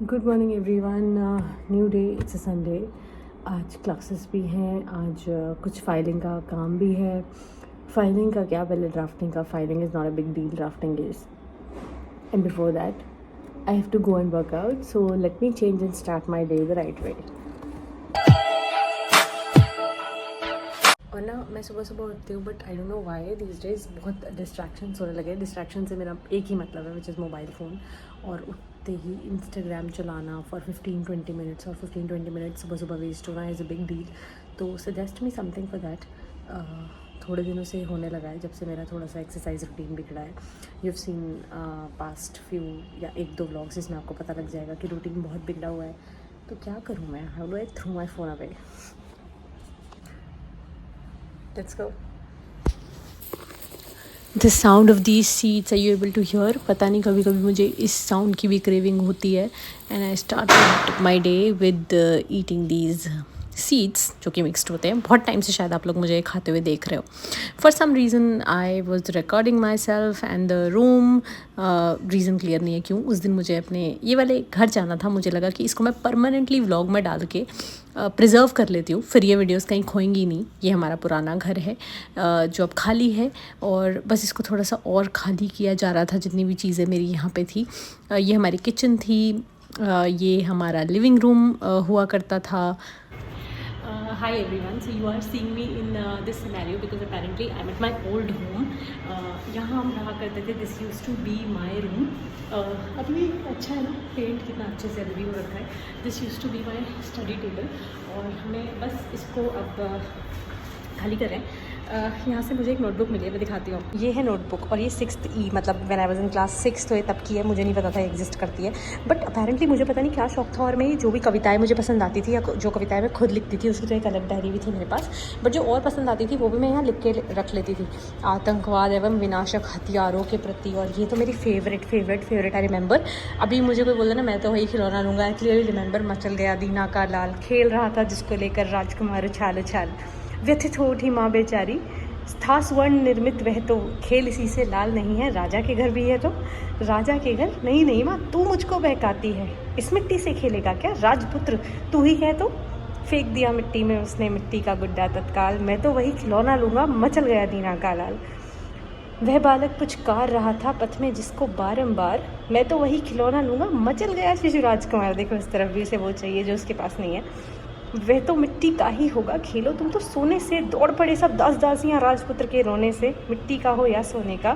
Good morning everyone. New day, it's a Sunday. आज classes भी हैं, आज कुछ फाइलिंग का काम भी है। फाइलिंग का क्या, पहले ड्राफ्टिंग का। Filing is not a big deal, drafting is, and before that I have to go and work out, so let me change and start my day the right way. और ना मैं सुबह सुबह उठती हूँ, but I don't know why these days बहुत distractions होने लगे। डिस्ट्रैक्शन से मेरा एक ही मतलब है, विच इज़ मोबाइल फ़ोन। और उठते ही इंस्टाग्राम चलाना फॉर 15-20 मिनट्स, और 15-20 मिनट्स सुबह सुबह वेस्ट होना इज़ अ बिग डील। तो suggest me something for that. थोड़े दिनों से होने लगा है, जब से मेरा थोड़ा सा एक्सरसाइज रूटीन बिगड़ा है। You have seen past few या 1-2 व्लॉग्स, इसमें आपको पता लग जाएगा कि रूटीन बहुत बिगड़ा हुआ है। तो क्या करूँ मैं? How do I throw my phone away? Let's go. The sound of these seeds, are you able to hear? पता नहीं, कभी कभी मुझे इस साउंड की भी क्रेविंग होती है। And I started my day with eating these seeds, जो कि मिक्सड होते हैं। बहुत टाइम से शायद आप लोग मुझे खाते हुए देख रहे हो। For some reason I was recording myself and the room. Reason clear नहीं है क्यों। उस दिन मुझे अपने ये वाले घर जाना था। मुझे लगा कि इसको मैं परमानेंटली व्लॉग में डाल के प्रिजर्व कर लेती हूँ, फिर ये वीडियोस कहीं खोएंगी नहीं। ये हमारा पुराना घर है जो अब खाली है, और बस इसको थोड़ा सा और खाली किया जा रहा था। जितनी भी चीज़ें मेरी यहाँ पे थी, ये हमारी किचन थी, ये हमारा लिविंग रूम हुआ करता था। Hi everyone, so you are seeing me in this scenario because apparently I'm at my old home. यहाँ हम रहा करते थे. This used to be my room. अभी भी अच्छा है ना, पेंट कितना अच्छे से अभी हो रखा है. This used to be my study table, और हमें बस इसको अब खाली कर रहे हैं. यहाँ से मुझे एक नोटबुक मिली है, मैं दिखाती हूँ. ये है नोटबुक, और ये 6th E, मतलब when I was in class 6, तो ये तब की है. मुझे नहीं पता था एग्जिस्ट करती है, बट अपेरेंटली मुझे पता नहीं क्या शौक था, और मैं जो भी कविताएं मुझे पसंद आती थी या जो कविताएं मैं खुद लिखती थी, उसकी तो एक अलग डायरी भी थी मेरे पास. बट जो और पसंद आती थी वो भी मैं यहाँ लिख के रख लेती थी. आतंकवाद एवं विनाशक हथियारों के प्रति, और ये तो मेरी फेवरेट आई रिमेंबर. अभी मुझे कोई बोला ना, मैं तो वही खिलौना लूँगा. I clearly remember. मचल गया दीना का लाल, खेल रहा था जिसको लेकर राजकुमार उछाल उछाल, व्यथित हो उठी माँ बेचारी, था स्वर्ण निर्मित वह तो, खेल इसी से लाल नहीं है, राजा के घर भी है तो. राजा के घर? नहीं माँ, तू मुझको बहकाती है. इस मिट्टी से खेलेगा क्या राजपुत्र, तू ही है तो. फेंक दिया मिट्टी में उसने मिट्टी का गुड्डा तत्काल, मैं तो वही खिलौना लूँगा. मचल गया दीना का लाल. वह बालक पुचकार रहा था पथ में जिसको बारंबार, मैं तो वही खिलौना लूँगा. मचल गया शिशु राजकुमार. देखो इस तरफ भी उसे वो चाहिए जो उसके पास नहीं है. वह तो मिट्टी का ही होगा, खेलो तुम तो सोने से. दौड़ पड़े सब दास दासियाँ राजपुत्र के रोने से, मिट्टी का हो या सोने का,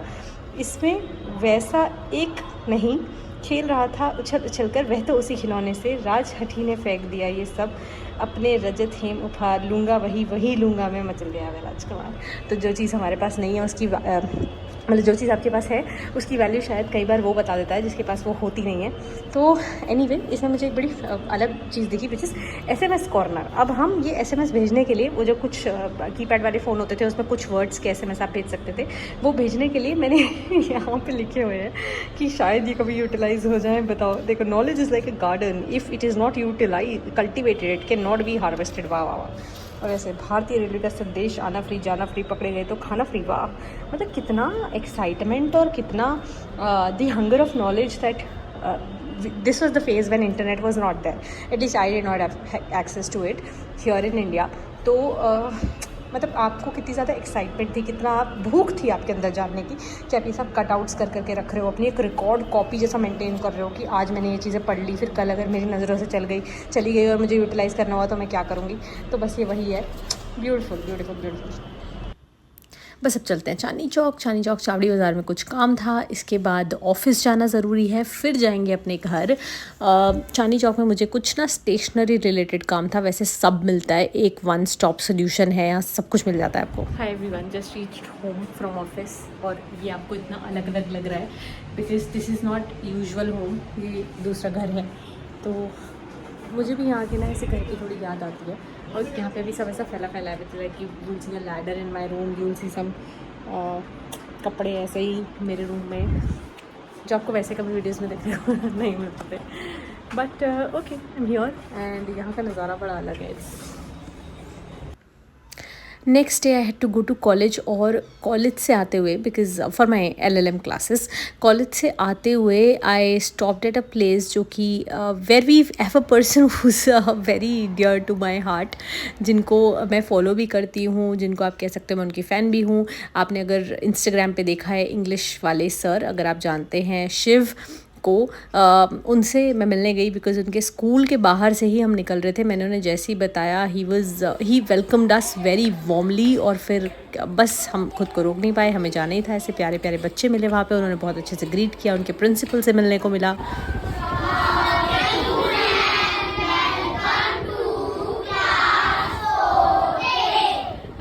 इसमें वैसा एक नहीं. खेल रहा था उछल उछल कर वह तो उसी खिलौने से, राज हठी ने फेंक दिया ये सब, अपने रजत हेम उपहार, लूँगा वही लूँगा मैं. मचल गया वह राजकुमार. तो जो चीज़ हमारे पास नहीं है उसकी मतलब जो चीज़ आपके पास है उसकी वैल्यू शायद कई बार वो बता देता है जिसके पास वो होती नहीं है. तो एनीवे, इसमें मुझे एक बड़ी अलग चीज़ दिखी, विच इज़ SMS कॉर्नर. अब हम ये SMS भेजने के लिए, वो जो कुछ कीपैड वाले फ़ोन होते थे उसमें कुछ वर्ड्स के SMS आप भेज सकते थे, वो भेजने के लिए मैंने यहाँ पे लिखे हुए हैं कि शायद ये कभी यूटिलाइज हो जाए. बताओ, देखो, knowledge is like a garden, if it is not utilize cultivated it can not be harvested. वाह वाह वाह. और ऐसे भारतीय रेलवे का संदेश, आना फ्री जाना फ्री, पकड़े गए तो खाना फ्री. वाह, मतलब कितना एक्साइटमेंट और कितना the hunger of knowledge that this was the phase when internet was not there. At least I did not have access to it here in India. तो मतलब आपको कितनी ज़्यादा एक्साइटमेंट थी, कितना भूख थी आपके अंदर जानने की कि आप ये सब कटआउट्स कर करके रख रहे हो, अपनी एक रिकॉर्ड कॉपी जैसा मेंटेन कर रहे हो कि आज मैंने ये चीज़ें पढ़ ली, फिर कल अगर मेरी नज़रों से चली गई और मुझे यूटिलाइज़ करना हुआ तो मैं क्या करूँगी. तो बस ये वही है. ब्यूटीफुल. बस अब चलते हैं चांदनी चौक चावड़ी बाज़ार में कुछ काम था. इसके बाद ऑफिस जाना ज़रूरी है, फिर जाएंगे अपने घर. चांदनी चौक में मुझे कुछ ना स्टेशनरी रिलेटेड काम था. वैसे सब मिलता है, एक वन स्टॉप सोल्यूशन है, यहाँ सब कुछ मिल जाता है आपको. Hi everyone, just reached home from office. और ये आपको इतना अलग अलग लग रहा है because this is not usual home, ये दूसरा घर है. तो मुझे भी यहाँ के ना ऐसे घर की थोड़ी याद आती है. और यहाँ पे भी सब ऐसा फैला है, like you will see a ladder in my room, you will see some कपड़े ऐसे ही मेरे रूम में जो आपको वैसे कभी वीडियोस में देखने को नहीं मिलते. But okay, I am here. And यहाँ का नज़ारा बड़ा अलग है. Next day I had to go to college, और कॉलेज से आते हुए, because for my LLM classes, college से आते हुए I stopped at a place जो कि where we have a person who's very dear to my heart, जिनको मैं फॉलो भी करती हूँ, जिनको आप कह सकते हो मैं उनकी फ़ैन भी हूँ। आपने अगर इंस्टाग्राम पे देखा है, इंग्लिश वाले सर, अगर आप जानते हैं शिव को, उनसे मैं मिलने गई, बिकॉज़ उनके स्कूल के बाहर से ही हम निकल रहे थे। मैंने उन्हें जैसे ही बताया, ही वेलकम्ड अस वेरी वार्मली, और फिर बस हम खुद को रोक नहीं पाए, हमें जाना ही था। ऐसे प्यारे प्यारे बच्चे मिले वहाँ पे, उन्होंने बहुत अच्छे से ग्रीट किया, उनके प्रिंसिपल से मिलने को मिला।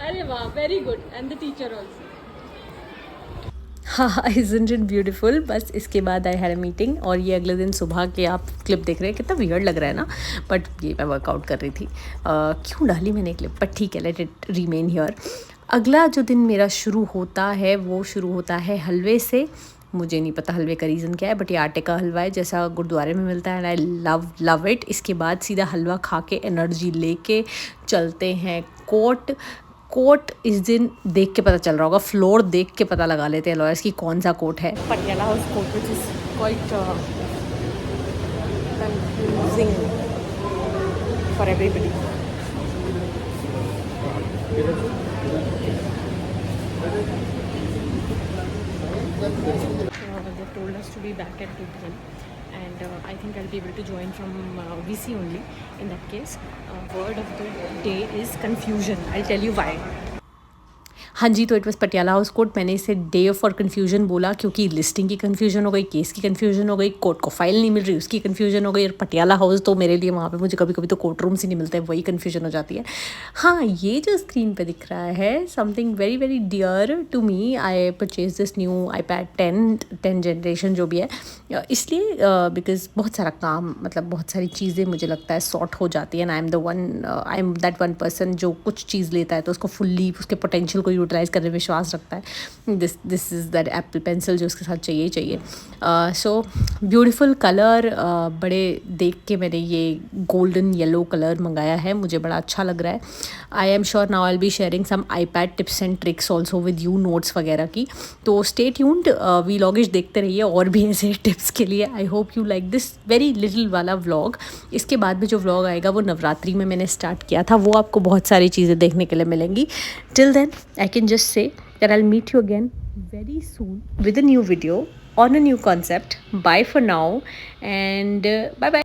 अरे वाह, very good, and the teacher also. हाँ, इज़न्ट इट ब्यूटीफुल। बस इसके बाद आई हैड अ मीटिंग, और ये अगले दिन सुबह के आप क्लिप देख रहे हैं, कितना वियर्ड लग रहा है ना, बट ये मैं वर्कआउट कर रही थी। क्यों डाली मैंने क्लिप, बट ठीक है, लेट इट रीमेन हियर। अगला जो दिन मेरा शुरू होता है वो शुरू होता है हलवे से। मुझे नहीं पता हलवे का रीज़न क्या है, बट ये आटे का हलवा है, जैसा गुरुद्वारे में मिलता है, एंड आई लव इट। इसके बाद सीधा हलवा खा के एनर्जी लेके चलते हैं कोर्ट। कोर्ट इस दिन देख के पता चल रहा होगा, फ्लोर देख के पता लगा लेते हैं लॉयर्स की कौन सा कोर्ट है। Patiala house court, which is quite confusing for everybody. They told us to be back at 2 p.m. and I think I'll be able to join from VC only. In that case, word of the day is confusion. I'll tell you why. हाँ जी, तो it was Patiala house court. मैंने इसे day for confusion बोला, क्योंकि listing की confusion हो गई, case की कन्फ्यूजन हो गई, कोर्ट को फाइल नहीं मिल रही उसकी कन्फ्यूजन हो गई, और पटियाला हाउस तो मेरे लिए वहाँ पे मुझे कभी कभी तो कोर्ट रूम्स ही नहीं मिलते, वही कन्फ्यूजन हो जाती है। हाँ, ये जो स्क्रीन पे दिख रहा है, something very very dear to me. I purchase this new iPad 10 generation जो भी है, इसलिए बिकॉज बहुत सारा काम, मतलब बहुत सारी चीज़ें मुझे लगता है सॉर्ट हो जाती है, and I am that one person जो कुछ चीज़ लेता है तो उसको फुल्ली उसके पोटेंशियल को यूटिलाइज करने में विश्वास रखता है। This is that Apple pencil जो उसके साथ चाहिए ही चाहिए। सो ब्यूटीफुल कलर, बड़े देख के मैंने ये गोल्डन येलो कलर मंगाया है, मुझे बड़ा अच्छा लग रहा है। I am sure now I will be sharing some iPad tips and tricks also with you, notes वगैरह की। तो स्टे ट्यून्ड, व्लॉगिश देखते रहिए और भी ऐसे टिप्स के लिए। I hope you like this very little वाला व्लॉग। इसके बाद में जो व्लॉग आएगा वो नवरात्रि में मैंने स्टार्ट किया था, वो आपको बहुत सारी चीज़ें देखने के लिए मिलेंगी। Till then I can just say that I'll meet you again very soon with a new video on a new concept. Bye for now, and bye bye.